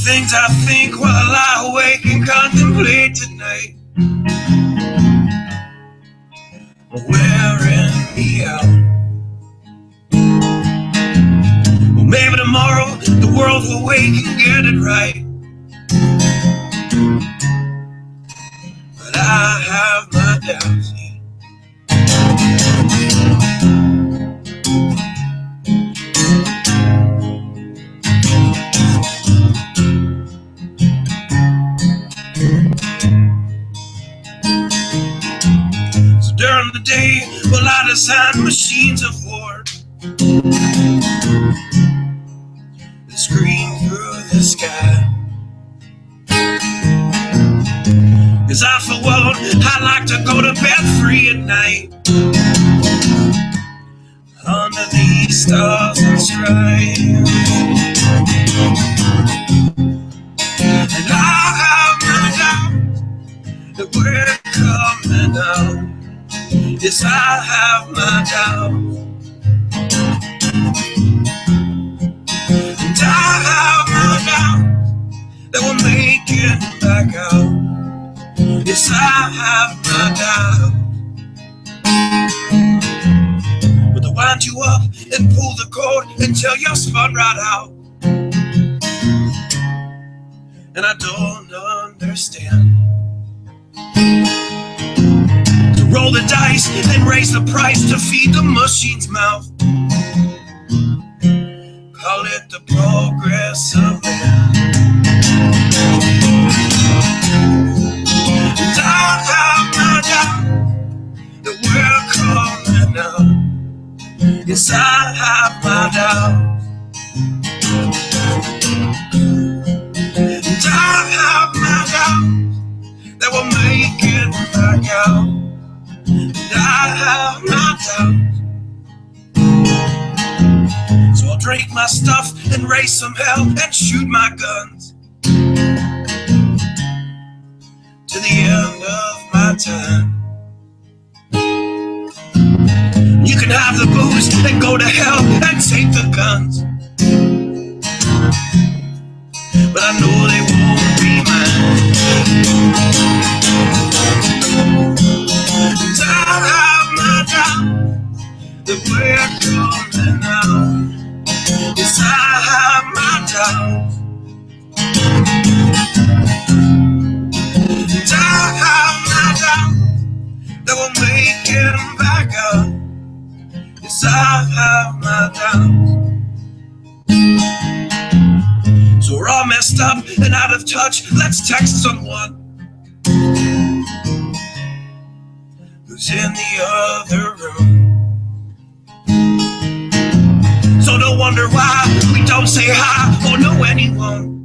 Things I think while I lie awake and contemplate tonight, wearing me out. Well, maybe tomorrow the world will wake and get it right, but I have my doubts. During the day, well, I design machines of war that scream through the sky. 'Cause I, for one, I like to go to bed free at night, under these stars and stripes. And I have no doubt that we're coming out. Yes, I have my doubts, and I have my doubts that we'll make it back out. Yes, I have my doubts, but to wind you up and pull the cord until you're spun right out, and I don't understand. Roll the dice, then raise the price to feed the machine's mouth. Call it the progress of man. And I have no doubt that we're coming out. Yes, I have my doubt. And I have my doubt that we'll make it back out. I have my doubts, so I'll drink my stuff and raise some hell and shoot my guns to the end of my time. You can have the booze and go to hell and take the guns, but I know they won't be mine. And I have my doubt that we're coming out. Yes, I have my doubts, and I have my doubts that we'll make it back out. Yes, I have my doubts. So we're all messed up and out of touch. Let's text someone who's in the other room. So don't wonder why we don't say hi or know anyone.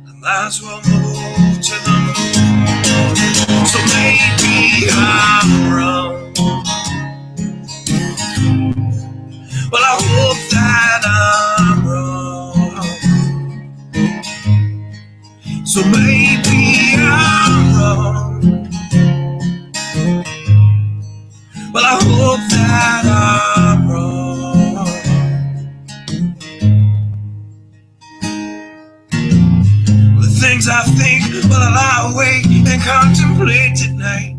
I might as well move to the moon. So maybe I'm wrong. Well, I hope that I'm wrong. So maybe I'm wrong. Well, I hope that I'm wrong. Well, the things I think while I lie awake and contemplate tonight,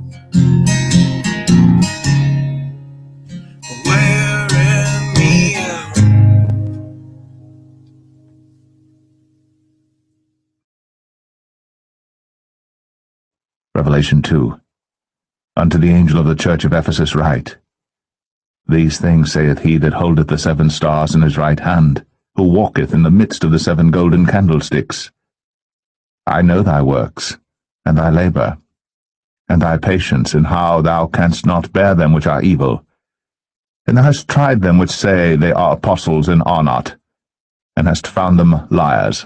wearing me out. Revelation 2. Unto the angel of the church of Ephesus write, These things saith he that holdeth the 7 stars in his right hand, who walketh in the midst of the 7 golden candlesticks. I know thy works, and thy labour, and thy patience, and how thou canst not bear them which are evil, And thou hast tried them which say they are apostles and are not, and hast found them liars,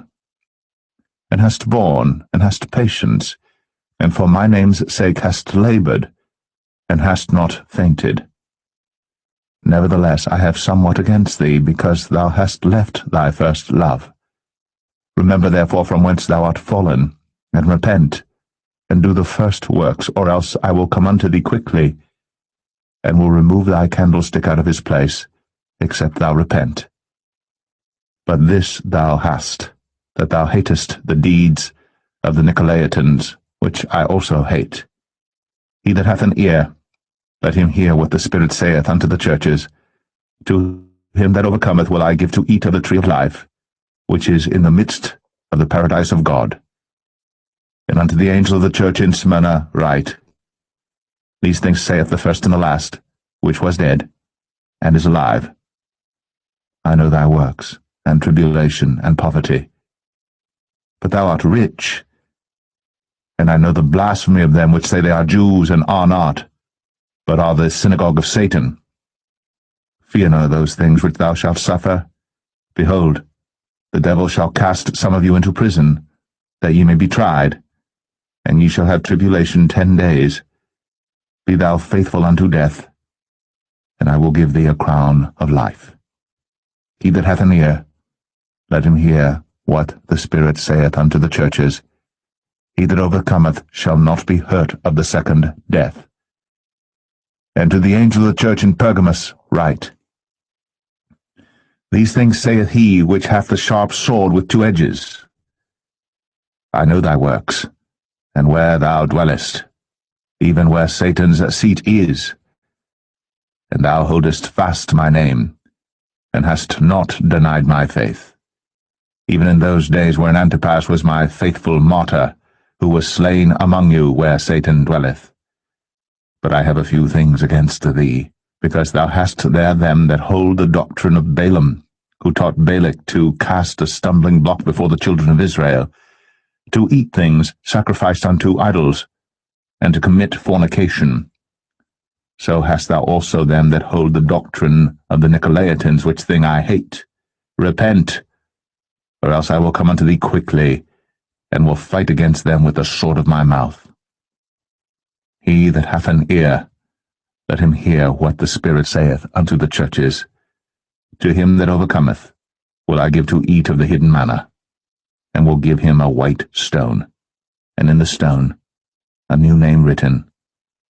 and hast borne, and hast patience, and for my name's sake hast laboured, and hast not fainted. Nevertheless, I have somewhat against thee, because thou hast left thy first love. Remember therefore from whence thou art fallen, and repent, and do the first works, or else I will come unto thee quickly, and will remove thy candlestick out of his place, except thou repent. But this thou hast, that thou hatest the deeds of the Nicolaitans, which I also hate. He that hath an ear, let him hear what the Spirit saith unto the churches. To him that overcometh will I give to eat of the tree of life, which is in the midst of the paradise of God. And unto the angel of the church in Smyrna write, These things saith the first and the last, which was dead, and is alive. I know thy works, and tribulation, and poverty. But thou art rich, and I know the blasphemy of them which say they are Jews, and are not, but are the synagogue of Satan. Fear none of those things which thou shalt suffer. Behold, the devil shall cast some of you into prison, that ye may be tried, and ye shall have tribulation 10 days. Be thou faithful unto death, and I will give thee a crown of life. He that hath an ear, let him hear what the Spirit saith unto the churches. He that overcometh shall not be hurt of the second death. And to the angel of the church in Pergamos write, These things saith he which hath the sharp sword with 2 edges. I know thy works, and where thou dwellest, even where Satan's seat is. And thou holdest fast my name, and hast not denied my faith, even in those days wherein Antipas was my faithful martyr, who was slain among you where Satan dwelleth. But I have a few things against thee, because thou hast there them that hold the doctrine of Balaam, who taught Balak to cast a stumbling block before the children of Israel, to eat things sacrificed unto idols, and to commit fornication. So hast thou also them that hold the doctrine of the Nicolaitans, which thing I hate. Repent, or else I will come unto thee quickly, and will fight against them with the sword of my mouth. He that hath an ear, let him hear what the Spirit saith unto the churches. To him that overcometh will I give to eat of the hidden manna, and will give him a white stone, and in the stone a new name written,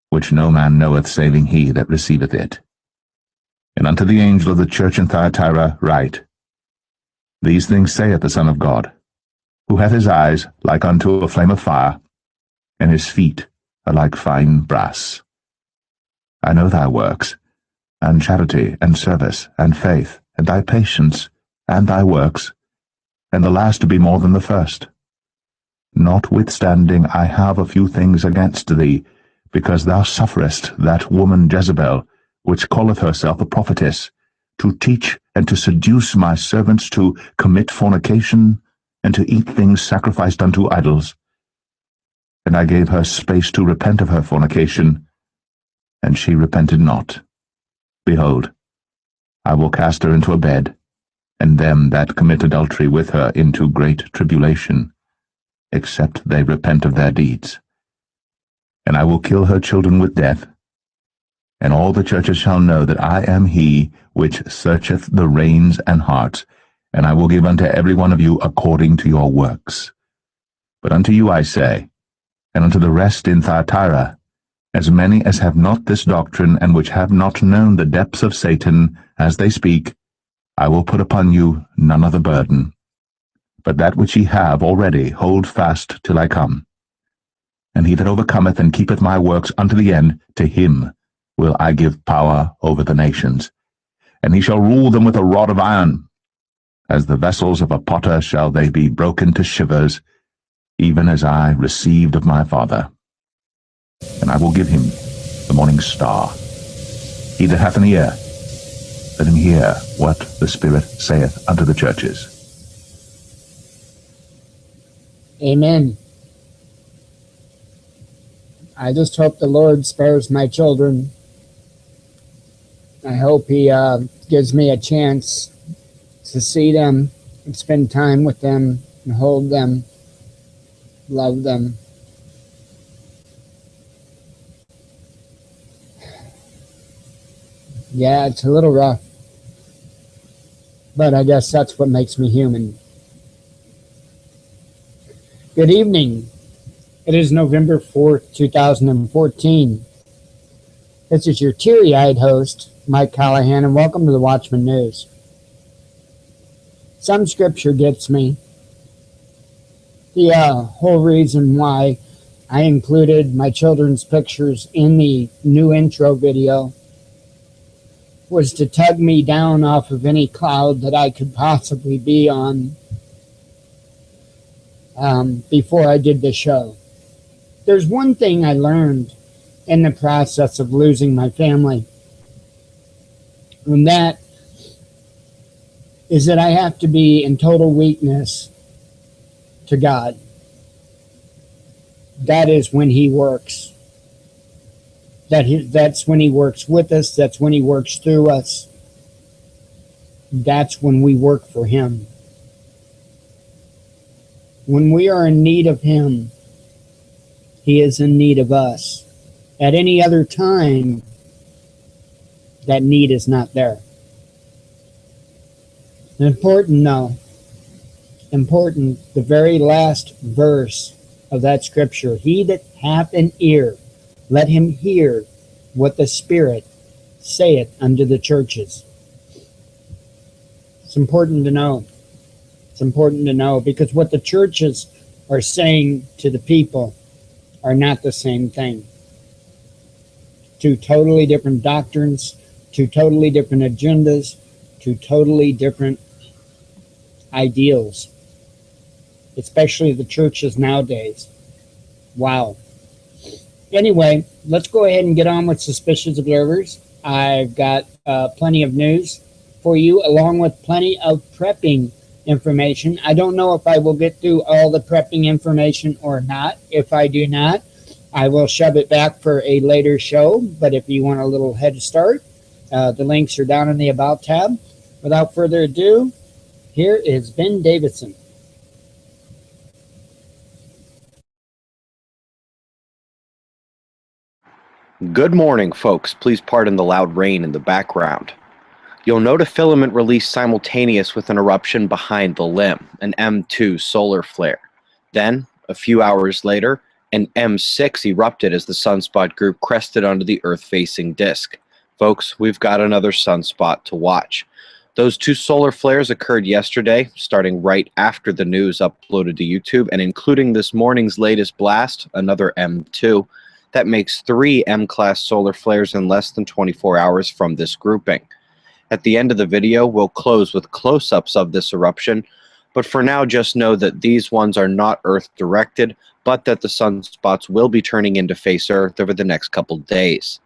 which no man knoweth saving he that receiveth it. And unto the angel of the church in Thyatira write, These things saith the Son of God, who hath his eyes like unto a flame of fire, and his feet are like fine brass. I know thy works, and charity, and service, and faith, and thy patience, and thy works, and the last to be more than the first. Notwithstanding I have a few things against thee, because thou sufferest that woman Jezebel, which calleth herself a prophetess, to teach and to seduce my servants to commit fornication, and to eat things sacrificed unto idols. And I gave her space to repent of her fornication, and she repented not. Behold, I will cast her into a bed, and them that commit adultery with her into great tribulation, except they repent of their deeds. And I will kill her children with death, and all the churches shall know that I am he which searcheth the reins and hearts, and I will give unto every one of you according to your works. But unto you I say, and unto the rest in Thyatira, as many as have not this doctrine, and which have not known the depths of Satan, as they speak, I will put upon you none other burden. But that which ye have already hold fast till I come. And he that overcometh and keepeth my works unto the end, to him will I give power over the nations. And he shall rule them with a rod of iron. As the vessels of a potter shall they be broken to shivers, even as I received of my Father. And I will give him the morning star. He that hath an ear, let him hear what the Spirit saith unto the churches. Amen. I just hope the Lord spares my children. I hope he gives me a chance to see them and spend time with them and hold them, love them. Yeah, it's a little rough, but I guess that's what makes me human. Good evening. It is November 4th, 2014. This is your teary-eyed host, Mike Callahan, and welcome to the Watchman News. Some scripture gets me. The whole reason why I included my children's pictures in the new intro video was to tug me down off of any cloud that I could possibly be on before I did the show. There's one thing I learned in the process of losing my family, and that is that I have to be in total weakness to God. That is when He works. That's when He works with us. That's when He works through us. That's when we work for Him. When we are in need of Him, He is in need of us. At any other time, that need is not there. Important, though. Important, the very last verse of that scripture. He that hath an ear, let him hear what the Spirit saith unto the churches. It's important to know. It's important to know because what the churches are saying to the people are not the same thing. Two totally different doctrines, two totally different agendas, two totally different ideals, especially the churches nowadays. Wow. Anyway, let's go ahead and get on with Suspicious Observers. I've got plenty of news for you, along with plenty of prepping information. I don't know if I will get through all the prepping information or not. If I do not, I will shove it back for a later show. But if you want a little head start, the links are down in the About tab. Without further ado, here is Ben Davidson. Good morning, folks. Please pardon the loud rain in the background. You'll note a filament released simultaneous with an eruption behind the limb, an M2 solar flare. Then, a few hours later, an M6 erupted as the sunspot group crested onto the Earth-facing disk. Folks, we've got another sunspot to watch. Those two solar flares occurred yesterday, starting right after the news uploaded to YouTube, and including this morning's latest blast, another M2. That makes 3 M-class solar flares in less than 24 hours from this grouping. At the end of the video, we'll close with close-ups of this eruption, but for now just know that these ones are not Earth-directed, but that the sunspots will be turning into face Earth over the next couple days.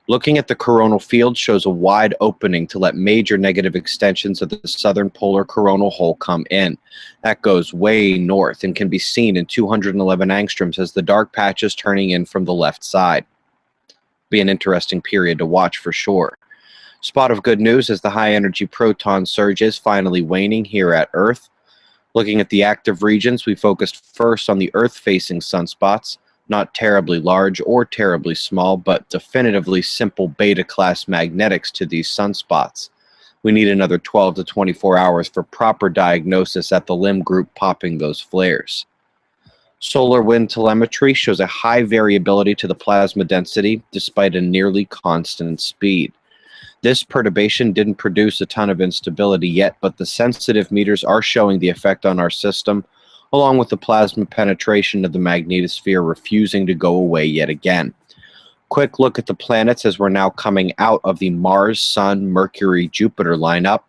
Looking at the coronal field shows a wide opening to let major negative extensions of the southern polar coronal hole come in. That goes way north and can be seen in 211 angstroms as the dark patch is turning in from the left side. Be an interesting period to watch for sure. Spot of good news as the high-energy proton surge is finally waning here at Earth. Looking at the active regions, we focused first on the Earth-facing sunspots. Not terribly large or terribly small, but definitively simple beta-class magnetics to these sunspots. We need another 12 to 24 hours for proper diagnosis at the limb group popping those flares. Solar wind telemetry shows a high variability to the plasma density despite a nearly constant speed. This perturbation didn't produce a ton of instability yet, but the sensitive meters are showing the effect on our system, along with the plasma penetration of the magnetosphere refusing to go away yet again. Quick look at the planets as we're now coming out of the Mars, Sun, Mercury, Jupiter lineup.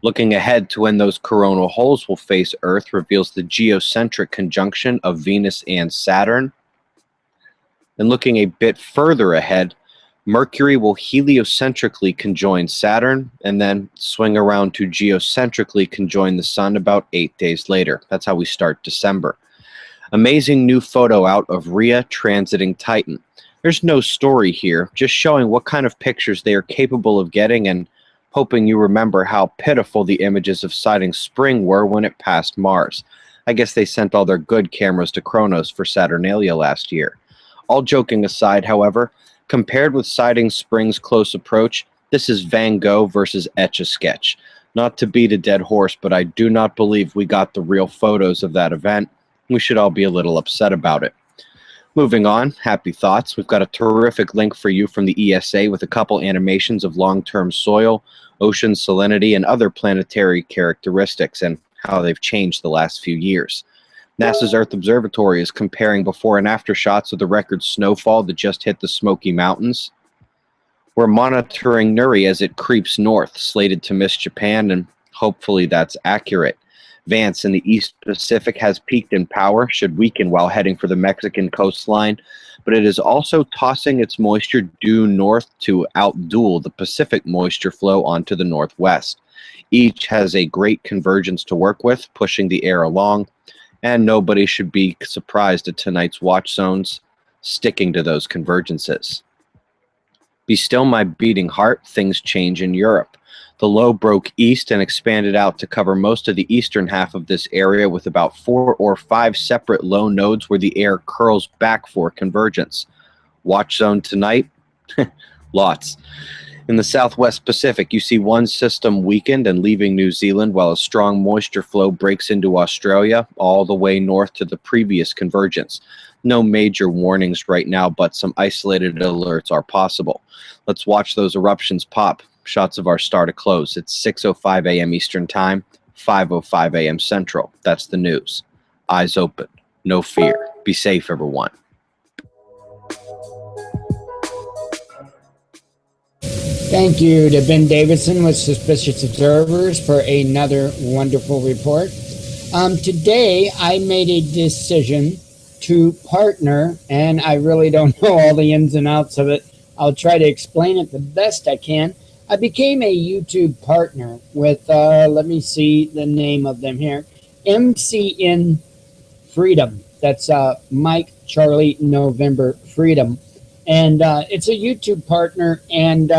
Looking ahead to when those coronal holes will face Earth reveals the geocentric conjunction of Venus and Saturn. And looking a bit further ahead, Mercury will heliocentrically conjoin Saturn and then swing around to geocentrically conjoin the Sun about 8 days later. That's how we start December. Amazing new photo out of Rhea transiting Titan. There's no story here, just showing what kind of pictures they are capable of getting and hoping you remember how pitiful the images of Siding Spring were when it passed Mars. I guess they sent all their good cameras to Kronos for Saturnalia last year. All joking aside, however, compared with Siding Spring's close approach, this is Van Gogh versus Etch-a-Sketch. Not to beat a dead horse, but I do not believe we got the real photos of that event. We should all be a little upset about it. Moving on, happy thoughts. We've got a terrific link for you from the ESA with a couple animations of long-term soil, ocean salinity, and other planetary characteristics and how they've changed the last few years. NASA's Earth Observatory is comparing before and after shots of the record snowfall that just hit the Smoky Mountains. We're monitoring Nuri as it creeps north, slated to miss Japan, and hopefully that's accurate. Vance in the East Pacific has peaked in power, should weaken while heading for the Mexican coastline, but it is also tossing its moisture due north to outduel the Pacific moisture flow onto the northwest. Each has a great convergence to work with, pushing the air along, and nobody should be surprised at tonight's watch zones sticking to those convergences. Be still my beating heart, things change in Europe. The low broke east and expanded out to cover most of the eastern half of this area with about 4 or 5 separate low nodes where the air curls back for convergence. Watch zone tonight? Lots. In the southwest Pacific, you see one system weakened and leaving New Zealand while a strong moisture flow breaks into Australia all the way north to the previous convergence. No major warnings right now, but some isolated alerts are possible. Let's watch those eruptions pop. Shots of our star to close. It's 6:05 a.m. Eastern Time, 5:05 a.m. Central. That's the news. Eyes open. No fear. Be safe, everyone. Thank you to Ben Davidson with Suspicious Observers for another wonderful report. Today, I made a decision to partner, and I really don't know all the ins and outs of it. I'll try to explain it the best I can. I became a YouTube partner with, let me see the name of them here, MCN Freedom. That's Mike Charlie November Freedom. And it's a YouTube partner, and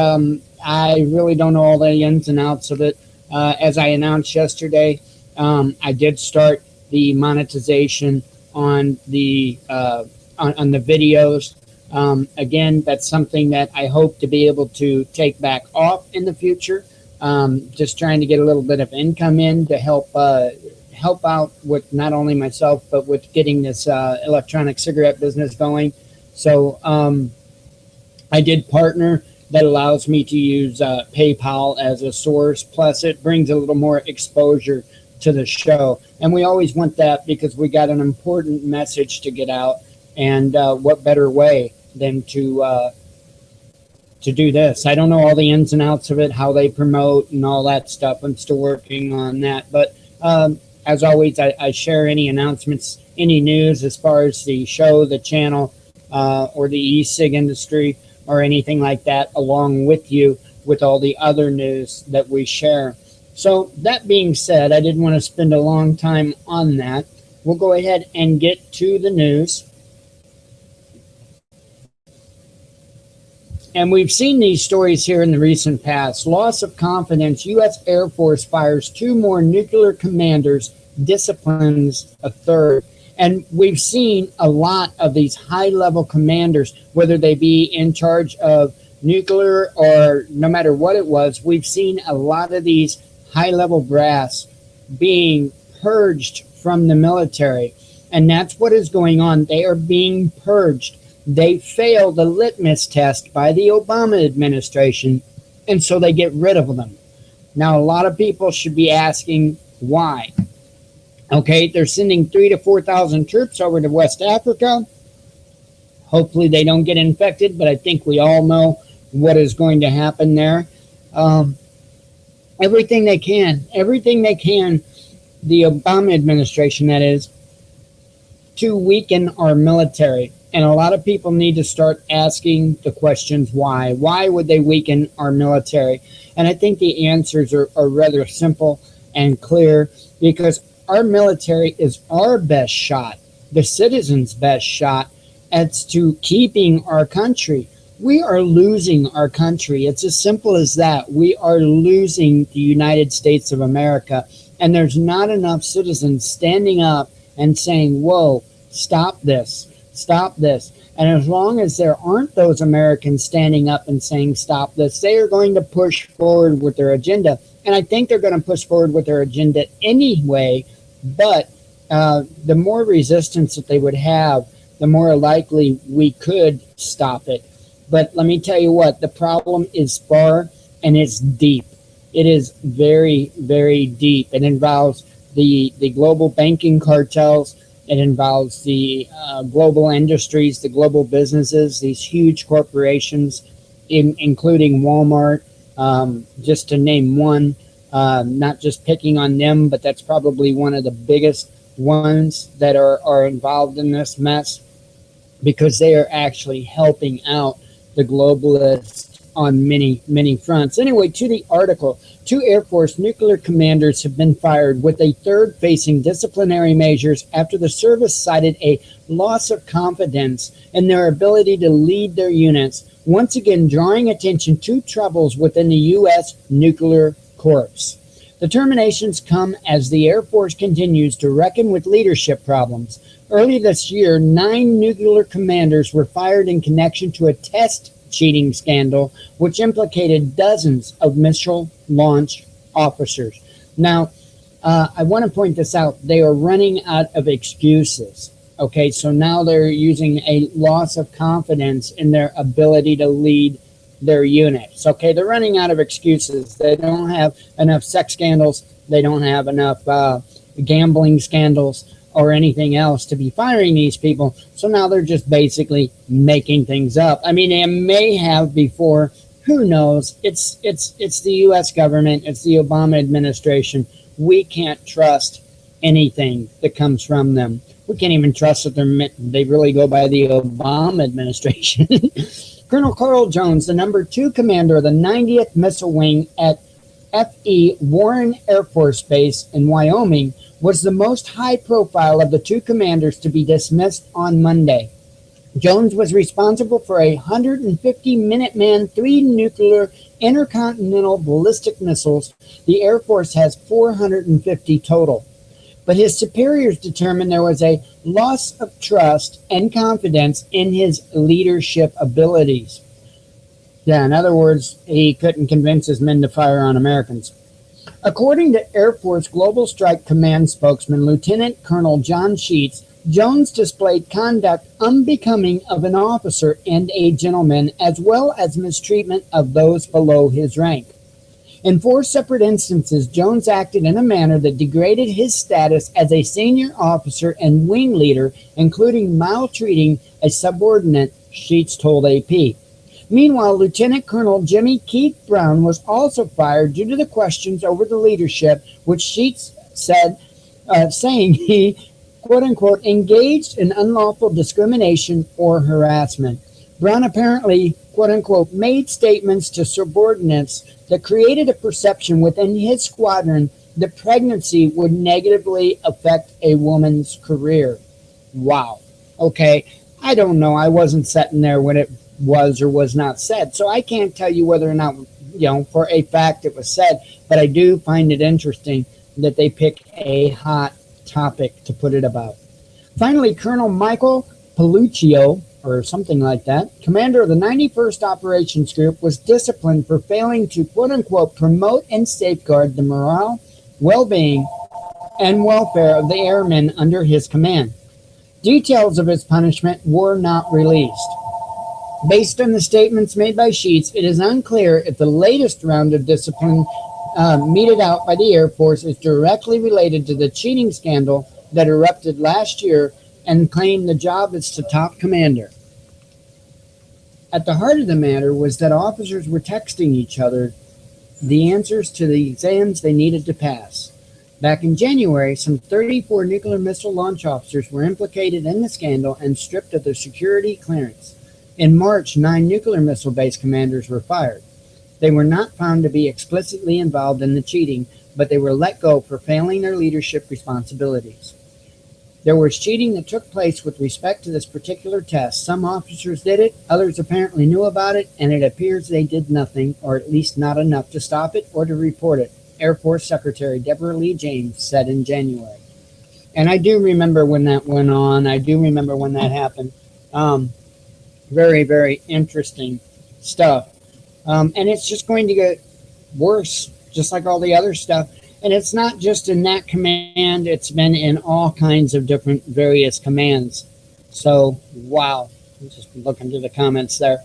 I really don't know all the ins and outs of it. As I announced yesterday, I did start the monetization on the videos. Again, that's something that I hope to be able to take back off in the future. Just trying to get a little bit of income in to help out with not only myself, but with getting this electronic cigarette business going. So I did partner. That allows me to use PayPal as a source. Plus, it brings a little more exposure to the show. And we always want that because we got an important message to get out. And what better way than to do this? I don't know all the ins and outs of it, how they promote and all that stuff. I'm still working on that. But as always, I share any announcements, any news as far as the show, the channel, or the e-cig industry, or anything like that, along with you with all the other news that we share. So that being said, I didn't want to spend a long time on that. We'll go ahead and get to the news. And we've seen these stories here in the recent past. Loss of confidence. U.S. Air Force fires 2 more nuclear commanders, disciplines a 3rd. And we've seen a lot of these high-level commanders, whether they be in charge of nuclear or no matter what it was, we've seen a lot of these high-level brass being purged from the military. And that's what is going on. They are being purged. They failed the litmus test by the Obama administration, and so they get rid of them. Now, a lot of people should be asking why. Okay, they're sending 3,000 to 4,000 troops over to West Africa. Hopefully they don't get infected, but I think we all know what is going to happen there. Everything they can, the Obama administration, that is, to weaken our military. And a lot of people need to start asking the questions why. Why would they weaken our military? And I think the answers are rather simple and clear, because our military is our best shot, the citizens' best shot as to keeping our country. We are losing our country. It's as simple as that. We are losing the United States of America, and there's not enough citizens standing up and saying, whoa, stop this, stop this. And as long as there aren't those Americans standing up and saying, stop this, they are going to push forward with their agenda. And I think they're going to push forward with their agenda anyway, but the more resistance that they would have, the more likely we could stop it. But let me tell you what, the problem is far and it's deep. It is very, very deep. It involves the global banking cartels. It involves the global industries, the global businesses, these huge corporations, including Walmart, just to name one. Not just picking on them, but that's probably one of the biggest ones that are involved in this mess, because they are actually helping out the globalists on many, many fronts. Anyway, to the article, 2 Air Force nuclear commanders have been fired, with a third facing disciplinary measures after the service cited a loss of confidence in their ability to lead their units, once again drawing attention to troubles within the U.S. nuclear corps. The terminations come as the Air Force continues to reckon with leadership problems. Early this year, 9 nuclear commanders were fired in connection to a test cheating scandal, which implicated dozens of missile launch officers. Now, I want to point this out. They are running out of excuses. Okay, so now they're using a loss of confidence in their ability to lead their units. Okay, they're running out of excuses. They don't have enough sex scandals. They don't have enough gambling scandals or anything else to be firing these people. So now they're just basically making things up. I mean, they may have before. Who knows? It's the U.S. government. It's the Obama administration. We can't trust anything that comes from them. We can't even trust that they really go by the Obama administration. Colonel Carl Jones, the number 2 commander of the 90th Missile Wing at F.E. Warren Air Force Base in Wyoming, was the most high profile of the 2 commanders to be dismissed on Monday. Jones was responsible for 150 Minuteman III nuclear intercontinental ballistic missiles. The Air Force has 450 total. But his superiors determined there was a loss of trust and confidence in his leadership abilities. Yeah, in other words, he couldn't convince his men to fire on Americans. According to Air Force Global Strike Command spokesman Lieutenant Colonel John Sheets, Jones displayed conduct unbecoming of an officer and a gentleman, as well as mistreatment of those below his rank. In 4 separate instances, Jones acted in a manner that degraded his status as a senior officer and wing leader, including maltreating a subordinate, Sheets told AP. Meanwhile, Lieutenant Colonel Jimmy Keith Brown was also fired due to the questions over the leadership, which Sheets said, saying he, quote-unquote, engaged in unlawful discrimination or harassment. Brown apparently, quote-unquote, made statements to subordinates that created a perception within his squadron that pregnancy would negatively affect a woman's career. Wow. Okay, I don't know. I wasn't sitting there when it was or was not said, so I can't tell you whether or not, for a fact it was said, but I do find it interesting that they pick a hot topic to put it about. Finally, Colonel Michael Paluccio, or something like that, commander of the 91st Operations Group, was disciplined for failing to, quote-unquote, promote and safeguard the morale, well-being, and welfare of the airmen under his command. Details of his punishment were not released. Based on the statements made by Sheets, it is unclear if the latest round of discipline meted out by the Air Force is directly related to the cheating scandal that erupted last year and claimed the job as the top commander. At the heart of the matter was that officers were texting each other the answers to the exams they needed to pass. Back in January, some 34 nuclear missile launch officers were implicated in the scandal and stripped of their security clearance. In March, 9 nuclear missile base commanders were fired. They were not found to be explicitly involved in the cheating, but they were let go for failing their leadership responsibilities. There was cheating that took place with respect to this particular test. Some officers did it, others apparently knew about it, and it appears they did nothing, or at least not enough to stop it or to report it, Air Force Secretary Deborah Lee James said in January. And I do remember when that went on. I do remember when that happened. Very, very interesting stuff. And it's just going to get worse, just like all the other stuff. And it's not just in that command, it's been in all kinds of different various commands. So, wow. I'm just looking to the comments there.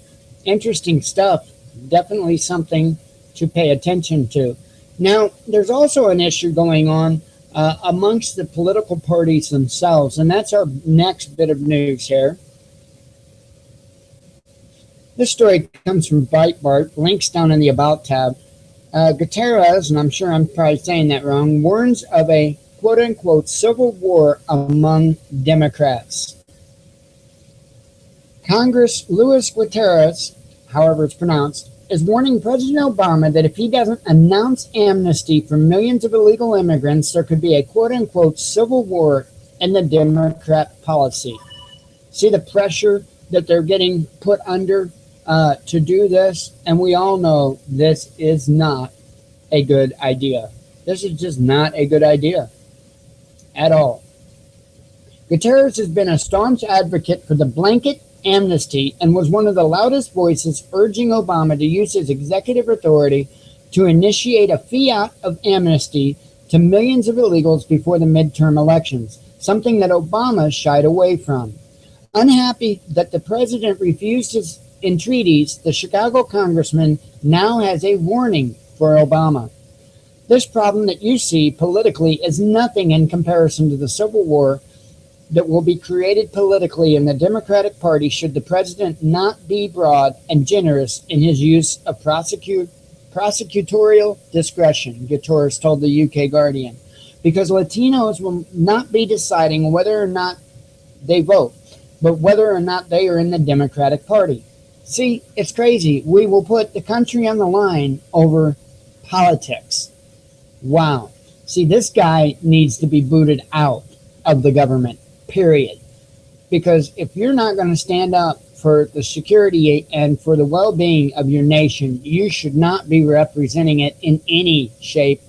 Interesting stuff. Definitely something to pay attention to. Now, there's also an issue going on amongst the political parties themselves, and that's our next bit of news here. This story comes from Breitbart, links down in the About tab. GUTIERREZ, and I'm sure I'm probably saying that wrong, warns of a quote-unquote civil war among Democrats. Congress Luis Gutierrez, however it's pronounced, is warning President Obama that if he doesn't announce amnesty for millions of illegal immigrants, there could be a quote-unquote civil war in the Democrat policy. See the pressure that they're getting put under to do this, and we all know this is not a good idea. This is just not a good idea at all. Guterres has been a staunch advocate for the blanket amnesty and was one of the loudest voices urging Obama to use his executive authority to initiate a fiat of amnesty to millions of illegals before the midterm elections, something that Obama shied away from. Unhappy that the president refused his entreaties, the Chicago congressman now has a warning for Obama. This problem that you see politically is nothing in comparison to the civil war that will be created politically in the Democratic Party should the president not be broad and generous in his use of prosecutorial discretion, Guterres told the UK Guardian, because Latinos will not be deciding whether or not they vote, but whether or not they are in the Democratic Party. See, it's crazy. We will put the country on the line over politics. Wow. See, this guy needs to be booted out of the government, period. Because if you're not going to stand up for the security and for the well-being of your nation, you should not be representing it in any shape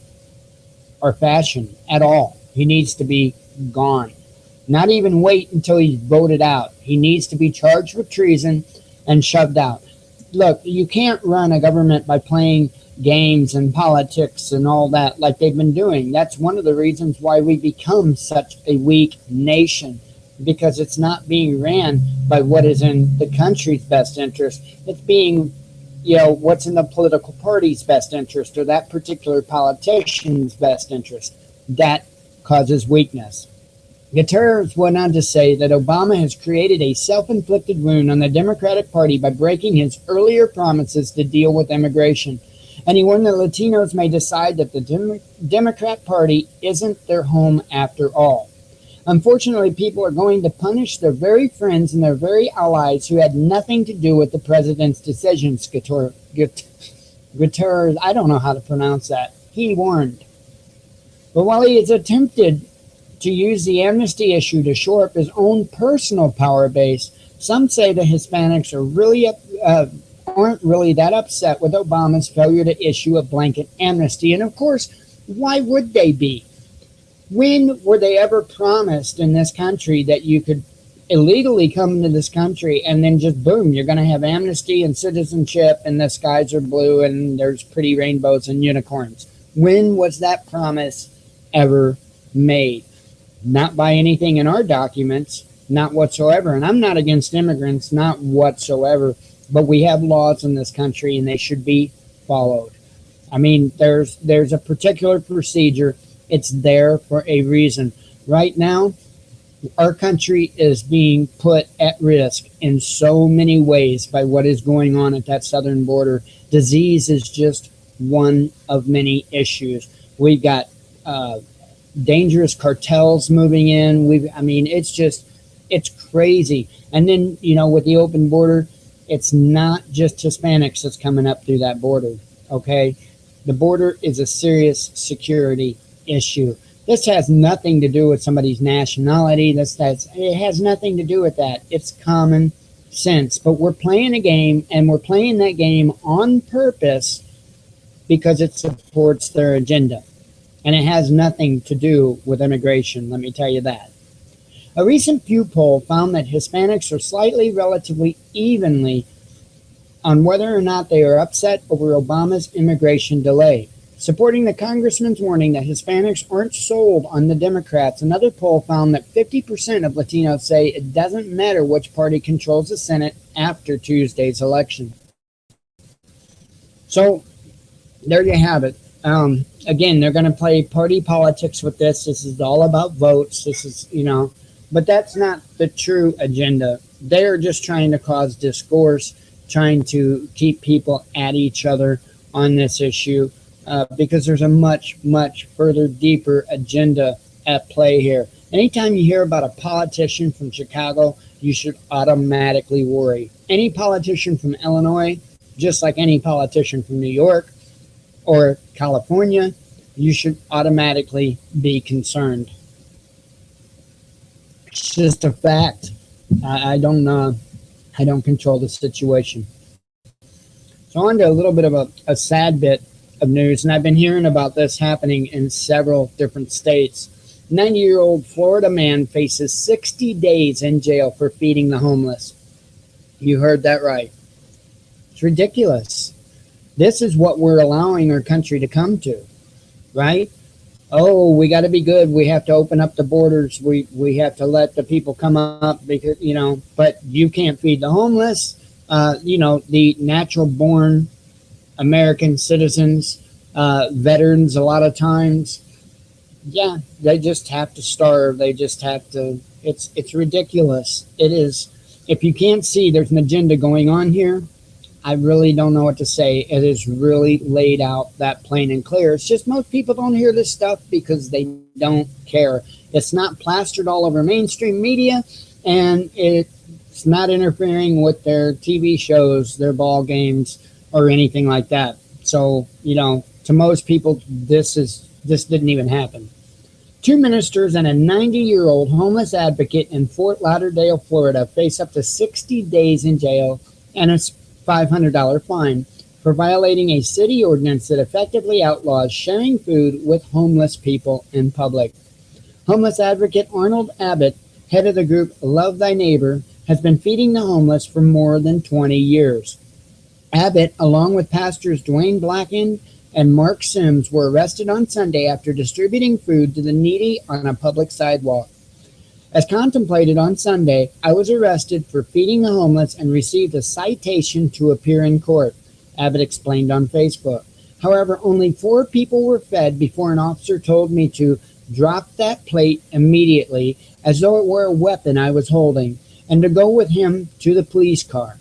or fashion at all. He needs to be gone. Not even wait until he's voted out. He needs to be charged with treason and shoved out. Look, you can't run a government by playing games and politics and all that like they've been doing. That's one of the reasons why we become such a weak nation, because it's not being ran by what is in the country's best interest. It's being, what's in the political party's best interest or that particular politician's best interest. That causes weakness. Guterres went on to say that Obama has created a self-inflicted wound on the Democratic Party by breaking his earlier promises to deal with immigration. And he warned that Latinos may decide that the Democrat Party isn't their home after all. Unfortunately, people are going to punish their very friends and their very allies who had nothing to do with the president's decisions, Guterres, I don't know how to pronounce that. He warned. But while he has attempted to use the amnesty issue to shore up his own personal power base, some say the Hispanics aren't really that upset with Obama's failure to issue a blanket amnesty. And of course, why would they be? When were they ever promised in this country that you could illegally come into this country and then just boom, you're going to have amnesty and citizenship and the skies are blue and there's pretty rainbows and unicorns? When was that promise ever made? Not by anything in our documents, not whatsoever. And I'm not against immigrants, not whatsoever. But we have laws in this country and they should be followed. I mean, there's a particular procedure. It's there for a reason. Right now, our country is being put at risk in so many ways by what is going on at that southern border. Disease is just one of many issues. We've got dangerous cartels moving in. It's crazy. And then, with the open border, it's not just Hispanics that's coming up through that border, okay? The border is a serious security issue. This has nothing to do with somebody's nationality. It has nothing to do with that. It's common sense. But we're playing a game, and we're playing that game on purpose because it supports their agenda. And it has nothing to do with immigration, let me tell you that. A recent Pew poll found that Hispanics are slightly relatively evenly on whether or not they are upset over Obama's immigration delay. Supporting the congressman's warning that Hispanics aren't sold on the Democrats, another poll found that 50% of Latinos say it doesn't matter which party controls the Senate after Tuesday's election. So, there you have it. Again, they're going to play party politics with this. This is all about votes. This is, but that's not the true agenda. They're just trying to cause discourse, trying to keep people at each other on this issue, because there's a much, much further, deeper agenda at play here. Anytime you hear about a politician from Chicago, you should automatically worry. Any politician from Illinois, just like any politician from New York or California, you should automatically be concerned. It's just a fact. I don't control the situation. So on to a little bit of a sad bit of news, and I've been hearing about this happening in several different states. 90-year-old Florida man faces 60 days in jail for feeding the homeless. You heard that right. It's ridiculous. This is what we're allowing our country to come to, right? Oh, we got to be good. We have to open up the borders. We have to let the people come up because, but you can't feed the homeless. The natural born American citizens, veterans, a lot of times, yeah, they just have to starve. They just have to, it's ridiculous. It is. If you can't see there's an agenda going on here, I really don't know what to say. It is really laid out that plain and clear. It's just most people don't hear this stuff because they don't care. It's not plastered all over mainstream media, and it's not interfering with their TV shows, their ball games, or anything like that. So, to most people, this didn't even happen. 2 ministers and a 90-year-old homeless advocate in Fort Lauderdale, Florida, face up to 60 days in jail and a $500 fine for violating a city ordinance that effectively outlaws sharing food with homeless people in public. Homeless advocate Arnold Abbott, head of the group Love Thy Neighbor, has been feeding the homeless for more than 20 years. Abbott, along with pastors Dwayne Blacken and Mark Sims, were arrested on Sunday after distributing food to the needy on a public sidewalk. As contemplated on Sunday, I was arrested for feeding the homeless and received a citation to appear in court, Abbott explained on Facebook. However, only 4 people were fed before an officer told me to drop that plate immediately as though it were a weapon I was holding, and to go with him to the police car.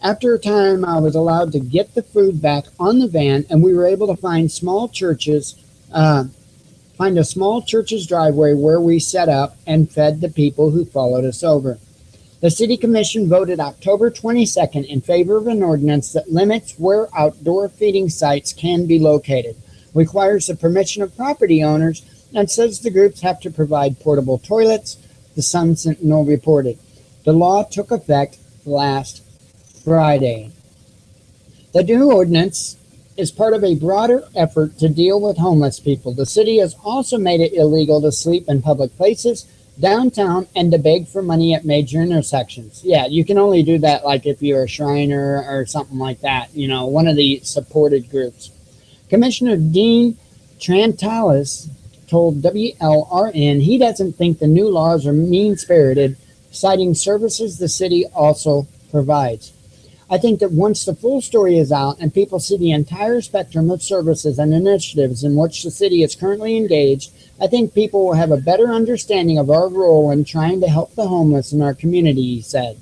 After a time, I was allowed to get the food back on the van, and we were able to find a small church's driveway where we set up and fed the people who followed us over. The City Commission voted October 22nd in favor of an ordinance that limits where outdoor feeding sites can be located, requires the permission of property owners, and says the groups have to provide portable toilets, the Sun Sentinel reported. The law took effect last Friday. The new ordinance is part of a broader effort to deal with homeless people. The city has also made it illegal to sleep in public places, downtown, and to beg for money at major intersections. Yeah, you can only do that like if you're a Shriner or something like that, one of the supported groups. Commissioner Dean Trantalis told WLRN he doesn't think the new laws are mean-spirited, citing services the city also provides. I think that once the full story is out and people see the entire spectrum of services and initiatives in which the city is currently engaged, I think people will have a better understanding of our role in trying to help the homeless in our community, he said.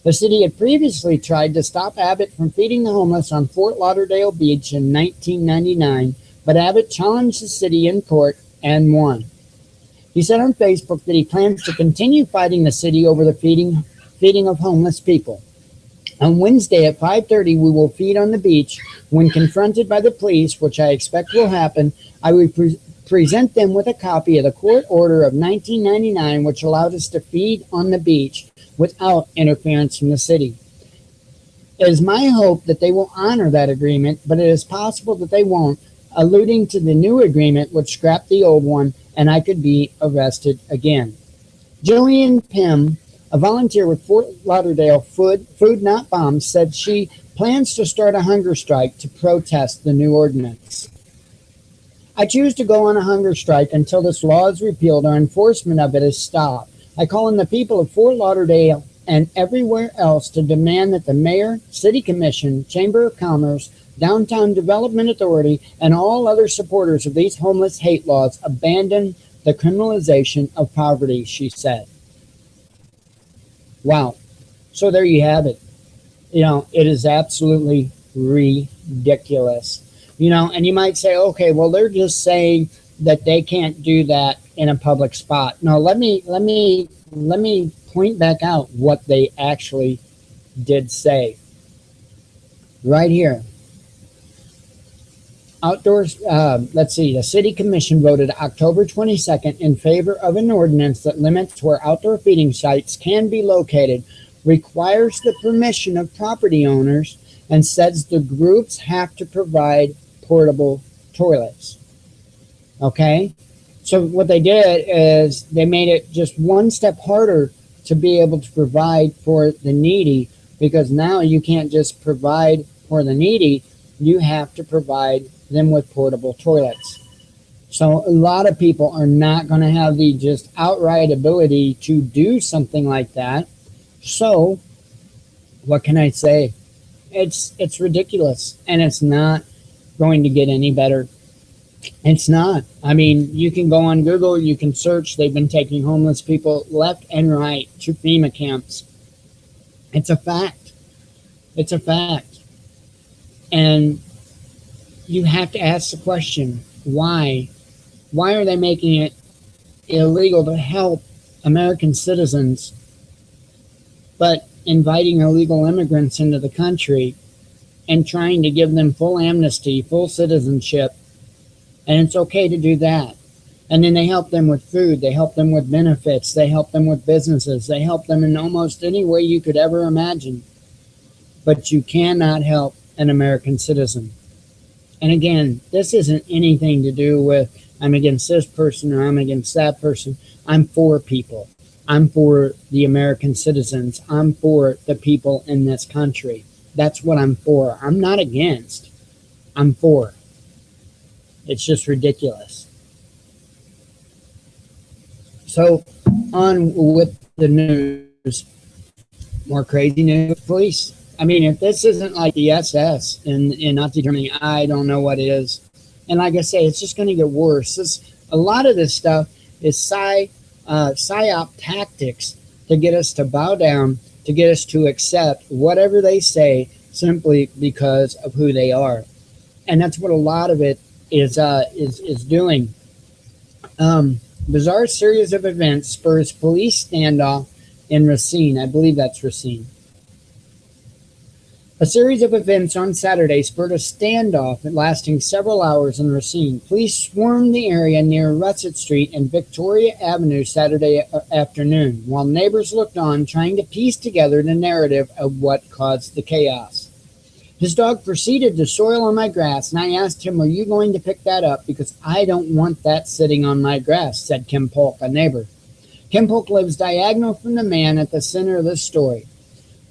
The city had previously tried to stop Abbott from feeding the homeless on Fort Lauderdale Beach in 1999, but Abbott challenged the city in court and won. He said on Facebook that he plans to continue fighting the city over the feeding of homeless people. On Wednesday at 5:30, we will feed on the beach. When confronted by the police, which I expect will happen, I present them with a copy of the court order of 1999, which allowed us to feed on the beach without interference from the city. It is my hope that they will honor that agreement, but it is possible that they won't, alluding to the new agreement would scrap the old one and I could be arrested again. Jillian Pym, a volunteer with Fort Lauderdale Food Not Bombs, said she plans to start a hunger strike to protest the new ordinance. I choose to go on a hunger strike until this law is repealed or enforcement of it is stopped. I call on the people of Fort Lauderdale and everywhere else to demand that the mayor, city commission, chamber of commerce, downtown development authority, and all other supporters of these homeless hate laws abandon the criminalization of poverty, she said. Wow. So there you have it. It is absolutely ridiculous. And you might say, okay, well, they're just saying that they can't do that in a public spot. No, let me point back out what they actually did say. Right here. Outdoors, the City Commission voted October 22nd in favor of an ordinance that limits where outdoor feeding sites can be located, requires the permission of property owners, and says the groups have to provide portable toilets. Okay? So what they did is they made it just one step harder to be able to provide for the needy, because now you can't just provide for the needy, you have to provide them with portable toilets. So a lot of people are not going to have the just outright ability to do something like that. So what can I say? It's ridiculous, and it's not going to get any better. It's not. I mean, you can go on Google, you can search. They've been taking homeless people left and right to FEMA camps. It's a fact. It's a fact. And you have to ask the question, why? Why are they making it illegal to help American citizens, but inviting illegal immigrants into the country and trying to give them full amnesty, full citizenship? And it's okay to do that. And then they help them with food. They help them with benefits. They help them with businesses. They help them in almost any way you could ever imagine. But you cannot help an American citizen. And again, this isn't anything to do with I'm against this person or I'm against that person. I'm for people. I'm for the American citizens. I'm for the people in this country. That's what I'm for. I'm not against. I'm for. It's just ridiculous. So on with the news. More crazy news, police. I mean, if this isn't like the SS in Nazi Germany, I don't know what is. And like I say, it's just going to get worse. A lot of this stuff is psyop tactics to get us to bow down, to get us to accept whatever they say simply because of who they are. And that's what a lot of it is doing. Bizarre series of events spurs police standoff in Racine. I believe that's Racine. A series of events on Saturday spurred a standoff lasting several hours in Racine. Police swarmed the area near Russet Street and Victoria Avenue Saturday afternoon, while neighbors looked on, trying to piece together the narrative of what caused the chaos. His dog proceeded to soil on my grass, and I asked him, "Are you going to pick that up? Because I don't want that sitting on my grass," said Kim Polk, a neighbor. Kim Polk lives diagonal from the man at the center of this story.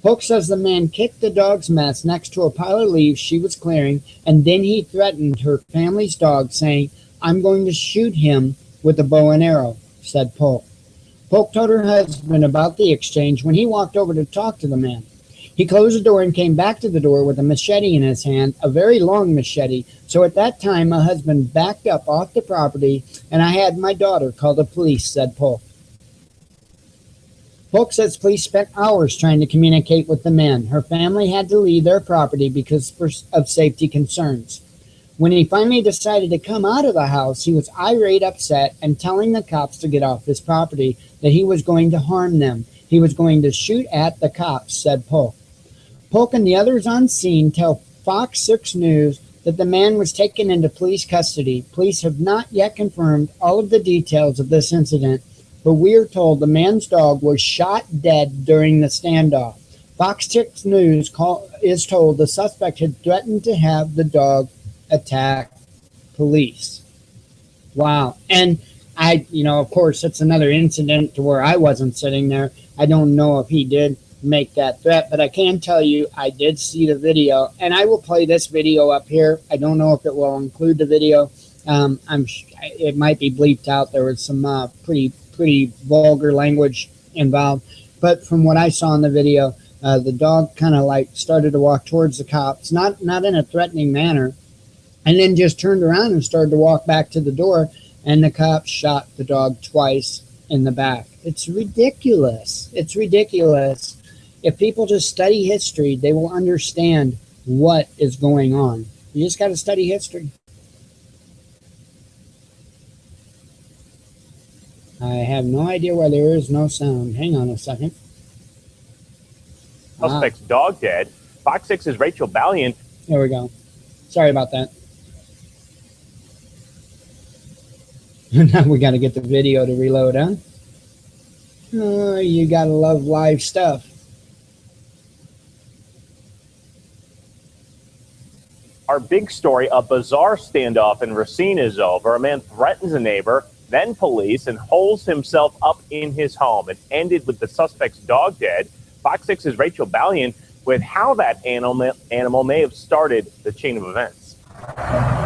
Polk says the man kicked the dog's mess next to a pile of leaves she was clearing, and then he threatened her family's dog, saying, "I'm going to shoot him with a bow and arrow," said Polk. Polk told her husband about the exchange when he walked over to talk to the man. He closed the door and came back to the door with a machete in his hand, a very long machete. So at that time, my husband backed up off the property, and I had my daughter call the police, said Polk. Polk says police spent hours trying to communicate with the men. Her family had to leave their property because of safety concerns. When he finally decided to come out of the house, he was irate, upset, and telling the cops to get off his property, that he was going to harm them. He was going to shoot at the cops, said Polk. Polk and the others on scene tell Fox 6 News that the man was taken into police custody. Police have not yet confirmed all of the details of this incident, but we are told the man's dog was shot dead during the standoff. Fox 6 News is told the suspect had threatened to have the dog attack police. Wow. And of course, it's another incident to where I wasn't sitting there. I don't know if he did make that threat, but I can tell you I did see the video, and I will play this video up here. I don't know if it will include the video. It might be bleeped out. There was some pretty vulgar language involved, but from what I saw in the video, the dog kind of like started to walk towards the cops, not in a threatening manner, and then just turned around and started to walk back to the door, and the cops shot the dog twice in the back. It's ridiculous. It's ridiculous. If people just study history, they will understand what is going on. You just got to study history. I have no idea why there is no sound. Hang on a second. Suspect's dog dead. Fox 6's Rachel Ballion. There we go. Sorry about that. Now we got to get the video to reload, huh? Oh, you got to love live stuff. Our big story, a bizarre standoff in Racine is over. A man threatens a neighbor, then police, and holds himself up in his home. It ended with the suspect's dog dead. Fox 6's Rachel Ballion with how that animal may have started the chain of events.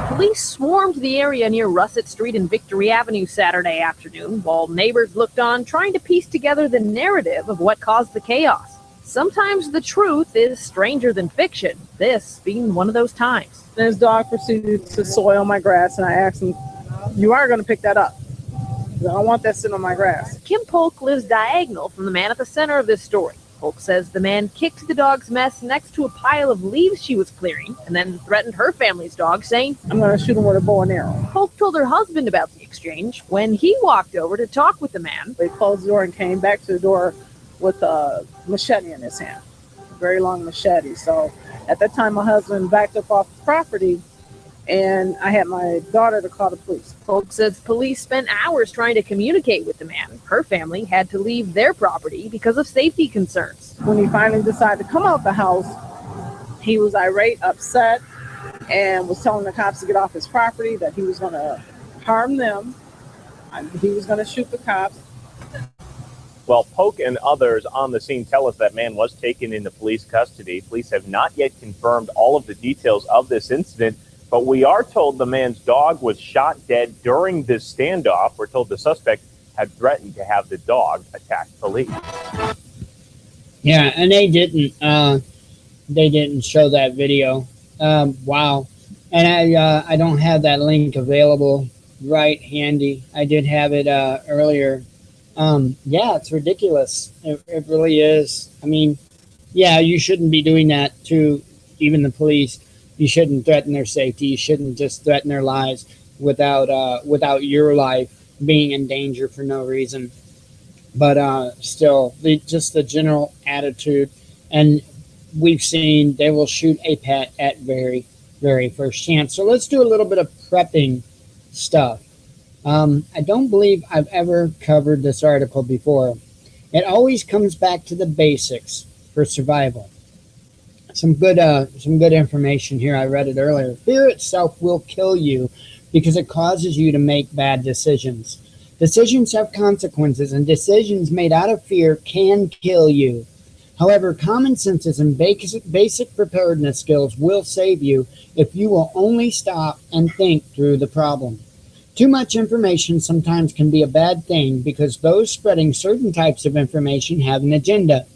Police swarmed the area near Russet Street and Victory Avenue Saturday afternoon, while neighbors looked on trying to piece together the narrative of what caused the chaos. Sometimes the truth is stranger than fiction, this being one of those times. His dog proceeded to soil my grass, and I asked him, "You are going to pick that up? I don't want that sitting on my grass." Kim Polk lives diagonal from the man at the center of this story. Polk says the man kicked the dog's mess next to a pile of leaves she was clearing and then threatened her family's dog, saying, "I'm going to shoot him with a bow and arrow." Polk told her husband about the exchange when he walked over to talk with the man. They closed the door and came back to the door with a machete in his hand, a very long machete. So at that time, my husband backed up off the property, and I had my daughter to call the police. Polk says police spent hours trying to communicate with the man. Her family had to leave their property because of safety concerns. When he finally decided to come out the house, he was irate, upset, and was telling the cops to get off his property, that he was going to harm them, he was going to shoot the cops. Well, Polk and others on the scene tell us that man was taken into police custody. Police have not yet confirmed all of the details of this incident, but we are told the man's dog was shot dead during this standoff. We're told the suspect had threatened to have the dog attack police. Yeah, and they didn't show that video. Wow. And I don't have that link available right handy. I did have it earlier. Yeah, it's ridiculous. It really is. I mean, yeah, you shouldn't be doing that to even the police. You shouldn't threaten their safety. You shouldn't just threaten their lives without your life being in danger for no reason. But still, just the general attitude. And we've seen they will shoot a pet at very, very first chance. So let's do a little bit of prepping stuff. I don't believe I've ever covered this article before. It always comes back to the basics for survival. Some good information here. I read it earlier. Fear itself will kill you because it causes you to make bad decisions. Decisions have consequences, and decisions made out of fear can kill you. However, common sense and basic preparedness skills will save you if you will only stop and think through the problem. Too much information sometimes can be a bad thing because those spreading certain types of information have an agenda.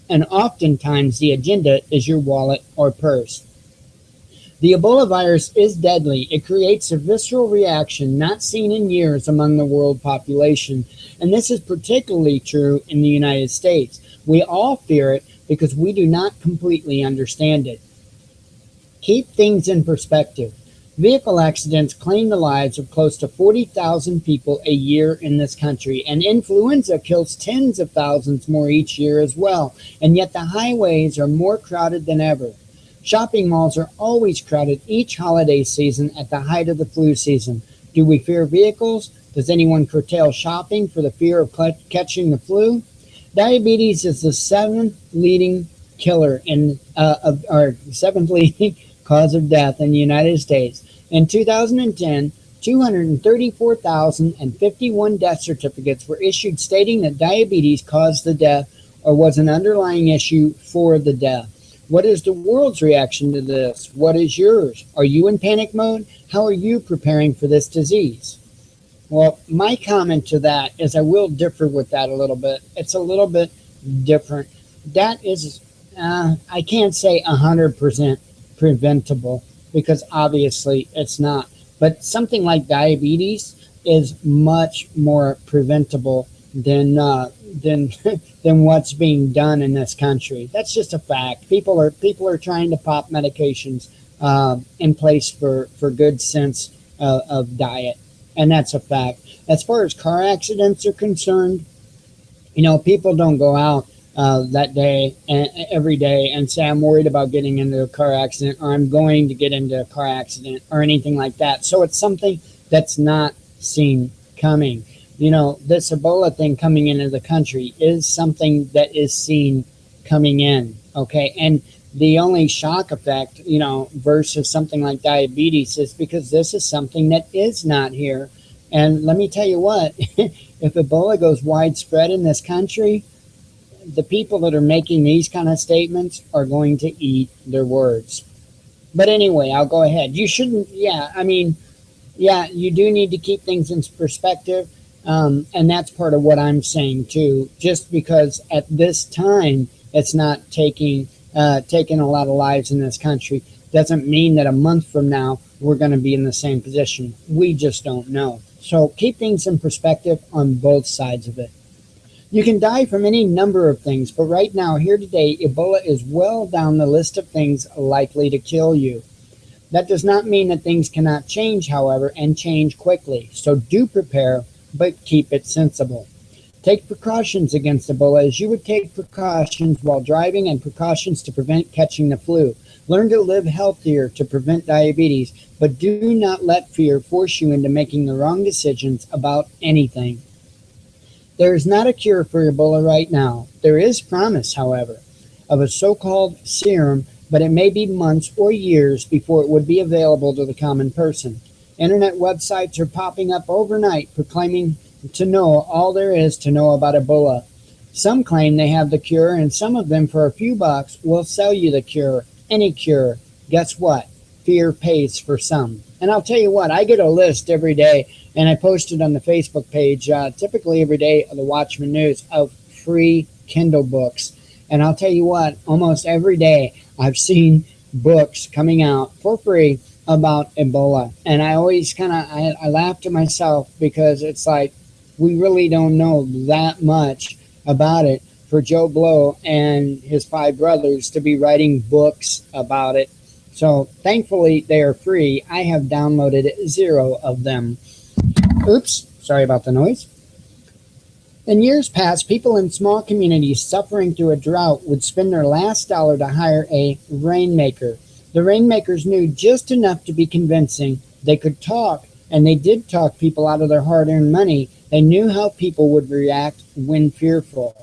And oftentimes the agenda is your wallet or purse. The Ebola virus is deadly. It creates a visceral reaction not seen in years among the world population. And this is particularly true in the United States. We all fear it because we do not completely understand it. Keep things in perspective. Vehicle accidents claim the lives of close to 40,000 people a year in this country, and influenza kills tens of thousands more each year as well, and yet the highways are more crowded than ever. Shopping malls are always crowded each holiday season at the height of the flu season. Do we fear vehicles? Does anyone curtail shopping for the fear of catching the flu? Diabetes is the seventh leading seventh leading cause of death in the United States. In 2010, 234,051 death certificates were issued stating that diabetes caused the death or was an underlying issue for the death. What is the world's reaction to this? What is yours? Are you in panic mode? How are you preparing for this disease? Well, my comment to that is I will differ with that a little bit. It's a little bit different. That is, I can't say 100% preventable because obviously it's not. But something like diabetes is much more preventable than what's being done in this country. That's just a fact. People are trying to pop medications in place for good sense of diet, and that's a fact. As far as car accidents are concerned, people don't go out that day and every day and say, I'm worried about getting into a car accident, or I'm going to get into a car accident, or anything like that. So it's something that's not seen coming. This Ebola thing coming into the country is something that is seen coming in, okay? And the only shock effect, versus something like diabetes is because this is something that is not here. And let me tell you what, if Ebola goes widespread in this country, the people that are making these kind of statements are going to eat their words. But anyway, I'll go ahead. You shouldn't, you do need to keep things in perspective. And that's part of what I'm saying too. Just because at this time it's not taking a lot of lives in this country doesn't mean that a month from now we're going to be in the same position. We just don't know. So keep things in perspective on both sides of it. You can die from any number of things, but right now, here today, Ebola is well down the list of things likely to kill you. That does not mean that things cannot change, however, and change quickly. So do prepare, but keep it sensible. Take precautions against Ebola as you would take precautions while driving and precautions to prevent catching the flu. Learn to live healthier to prevent diabetes, but do not let fear force you into making the wrong decisions about anything. There is not a cure for Ebola right now. There is promise, however, of a so-called serum, but it may be months or years before it would be available to the common person. Internet websites are popping up overnight proclaiming to know all there is to know about Ebola. Some claim they have the cure, and some of them for a few bucks will sell you the cure, any cure. Guess what? Fear pays for some. And I'll tell you what, I get a list every day, and I post it on the Facebook page, typically every day of the Watchman News, of free Kindle books. And I'll tell you what, almost every day I've seen books coming out for free about Ebola. And I always I laugh to myself because it's like, we really don't know that much about it for Joe Blow and his 5 brothers to be writing books about it. So thankfully they are free. I have downloaded 0 of them. Oops, sorry about the noise. In years past, people in small communities suffering through a drought would spend their last dollar to hire a rainmaker. The rainmakers knew just enough to be convincing. They could talk, and they did talk people out of their hard-earned money. They knew how people would react when fearful.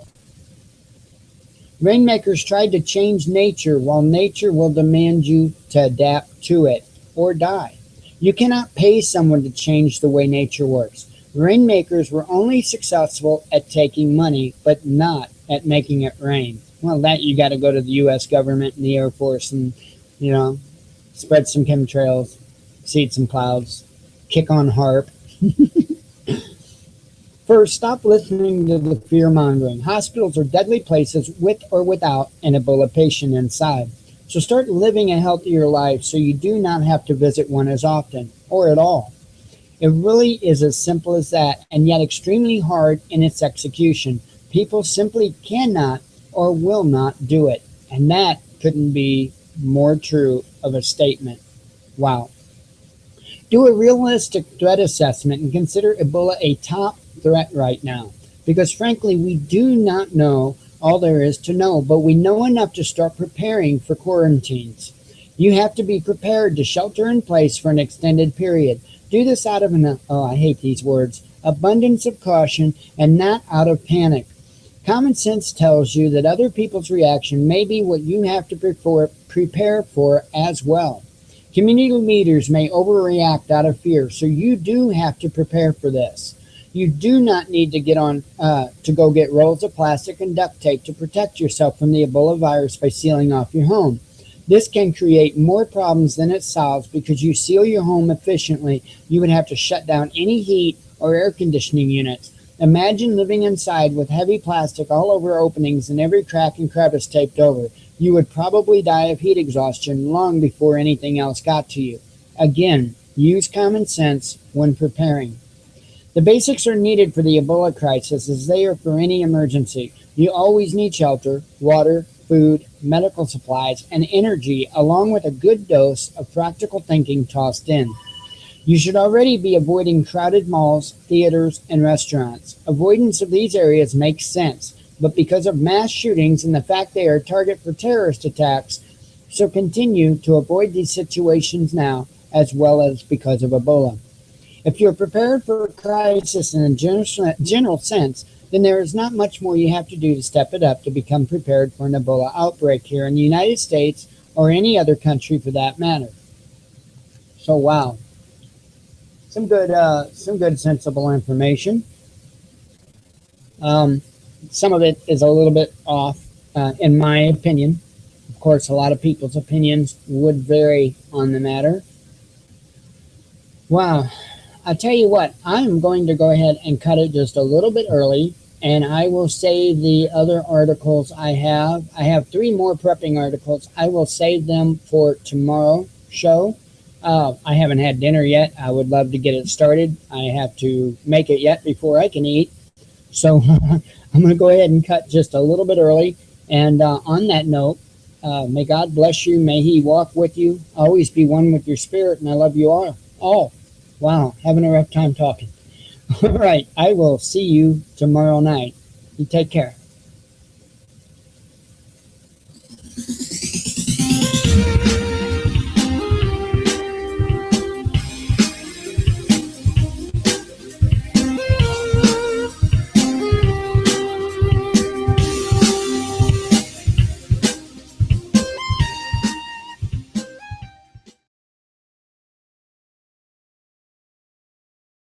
Rainmakers tried to change nature, while nature will demand you to adapt to it or die. You cannot pay someone to change the way nature works. Rainmakers were only successful at taking money, but not at making it rain. Well, that you got to go to the U.S. government and the Air Force and, spread some chemtrails, seed some clouds, kick on harp. First, stop listening to the fear-mongering. Hospitals are deadly places with or without an Ebola patient inside. So start living a healthier life so you do not have to visit one as often or at all. It really is as simple as that, and yet extremely hard in its execution. People simply cannot or will not do it. And that couldn't be more true of a statement. Wow. Do a realistic threat assessment and consider Ebola a top threat right now. Because frankly, we do not know all there is to know, but we know enough to start preparing for quarantines. You have to be prepared to shelter in place for an extended period. Do this out of I hate these words, abundance of caution and not out of panic. Common sense tells you that other people's reaction may be what you have to prepare for as well. Community leaders may overreact out of fear, so you do have to prepare for this. You do not need to go get rolls of plastic and duct tape to protect yourself from the Ebola virus by sealing off your home. This can create more problems than it solves because you seal your home efficiently. You would have to shut down any heat or air conditioning units. Imagine living inside with heavy plastic all over openings and every crack and crevice taped over. You would probably die of heat exhaustion long before anything else got to you. Again, use common sense when preparing. The basics are needed for the Ebola crisis as they are for any emergency. You always need shelter, water, food, medical supplies, and energy, along with a good dose of practical thinking tossed in. You should already be avoiding crowded malls, theaters, and restaurants. Avoidance of these areas makes sense, but because of mass shootings and the fact they are a target for terrorist attacks, so continue to avoid these situations now, as well as because of Ebola. If you're prepared for a crisis in a general sense, then there is not much more you have to do to step it up to become prepared for an Ebola outbreak here in the United States or any other country for that matter. So, wow. Some good sensible information. Some of it is a little bit off, in my opinion. Of course, a lot of people's opinions would vary on the matter. Wow. I'll tell you what, I'm going to go ahead and cut it just a little bit early, and I will save the other articles I have. I have 3 more prepping articles. I will save them for tomorrow's show. I haven't had dinner yet. I would love to get it started. I have to make it yet before I can eat. So I'm going to go ahead and cut just a little bit early. And on that note, may God bless you. May He walk with you. Always be one with your spirit. And I love you all. Oh, wow. Having a rough time talking. All right. I will see you tomorrow night. You take care.